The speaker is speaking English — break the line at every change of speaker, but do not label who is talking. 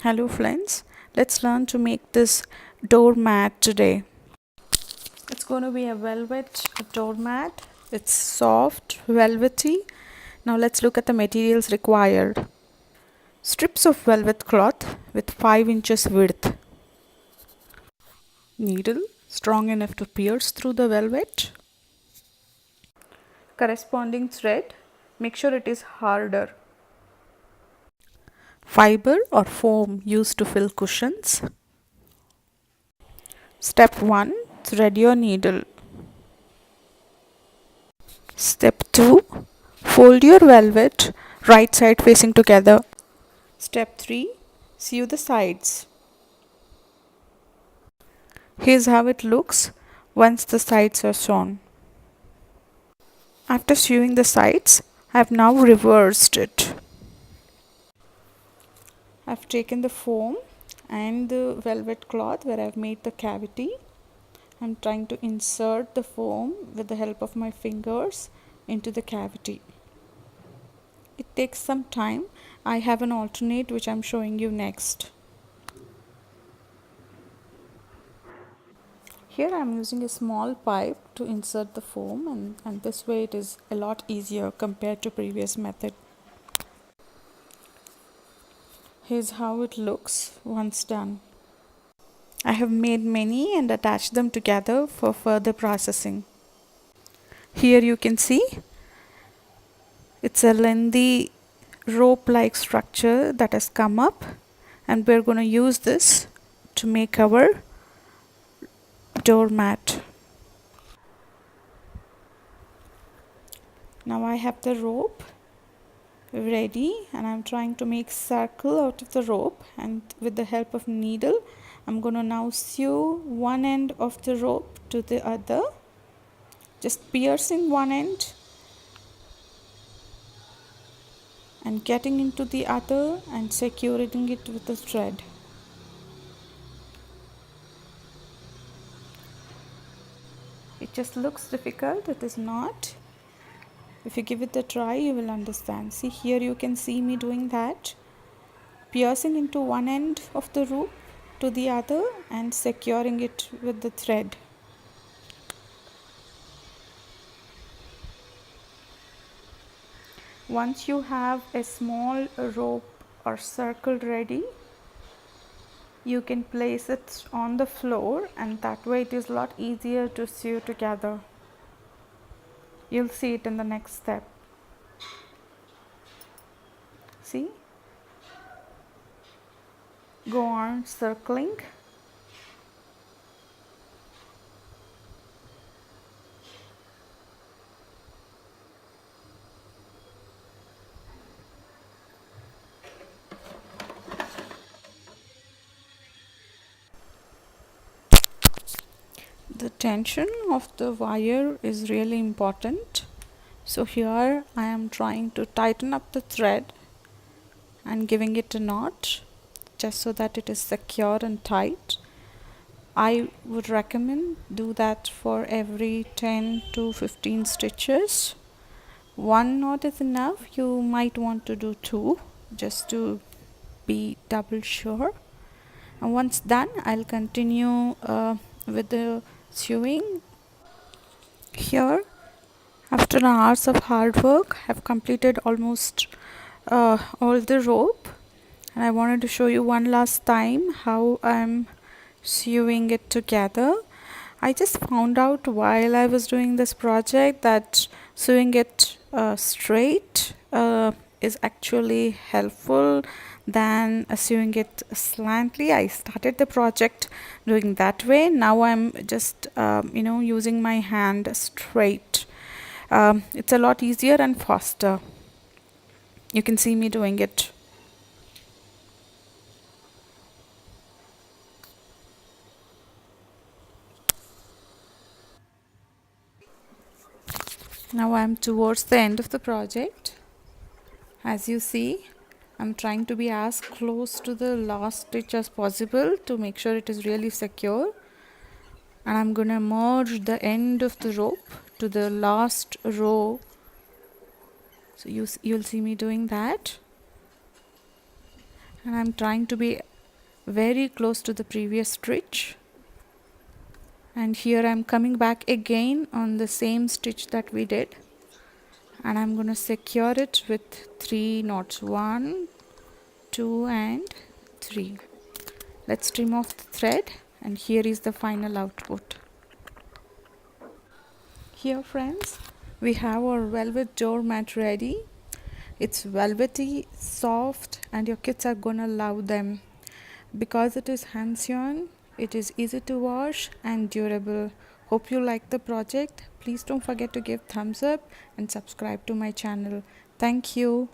Hello friends, let's learn to make this doormat today. It's going to be a velvet doormat. It's soft, velvety. Now let's look at the materials required. Strips of velvet cloth with 5 inches width. Needle strong enough to pierce through the velvet. Corresponding thread, make sure it is harder. Fiber or foam used to fill cushions. Step 1. Thread your needle. Step 2. Fold your velvet right side facing together. Step 3. Sew the sides. Here's how it looks once the sides are sewn. After sewing the sides, I have now reversed it. I've taken the foam and the velvet cloth where I've made the cavity. I'm trying to insert the foam with the help of my fingers into the cavity. It takes some time. I have an alternate which I'm showing you next. Here I'm using a small pipe to insert the foam and this way it is a lot easier compared to previous method. Here's how it looks once done. I have made many and attached them together for further processing. Here you can see it's a lengthy rope-like structure that has come up, and we're going to use this to make our doormat. Now I have the rope ready and I'm trying to make circle out of the rope, and with the help of needle I'm going to now sew one end of the rope to the other, just piercing one end and getting into the other and securing it with the thread. It just looks difficult, it is not. If you give it a try, you will understand. See, here you can see me doing that, piercing into one end of the rope to the other and securing it with the thread. Once you have a small rope or circle ready, you can place it on the floor, and that way it is a lot easier to sew together. You'll see it in the next step. See? Go on circling. The tension of the wire is really important. So here I am trying to tighten up the thread and giving it a knot just so that it is secure and tight. I would recommend do that for every 10 to 15 stitches. One knot is enough. You might want to do two just to be double sure. And once done, I'll continue with the sewing. Here, after hours of hard work, I've completed almost all the rope, and I wanted to show you one last time how I'm sewing it together. I just found out while I was doing this project that sewing it straight is actually helpful than sewing it slantly. I started the project doing that way. Now I'm just using my hand straight. It's a lot easier and faster. You can see me doing it. Now I'm towards the end of the project. As you see, I'm trying to be as close to the last stitch as possible to make sure it is really secure. And I'm gonna merge the end of the rope to the last row. So you'll see me doing that. And I'm trying to be very close to the previous stitch, and here I'm coming back again on the same stitch that we did, and I'm going to secure it with 3 knots, 1, 2 and 3. Let's trim off the thread, and here is the final output. Here friends, we have our velvet doormat ready. It's velvety, soft, and your kids are gonna love them. Because it is hand sewn, it is easy to wash and durable. Hope you like the project. Please don't forget to give thumbs up and subscribe to my channel. Thank you.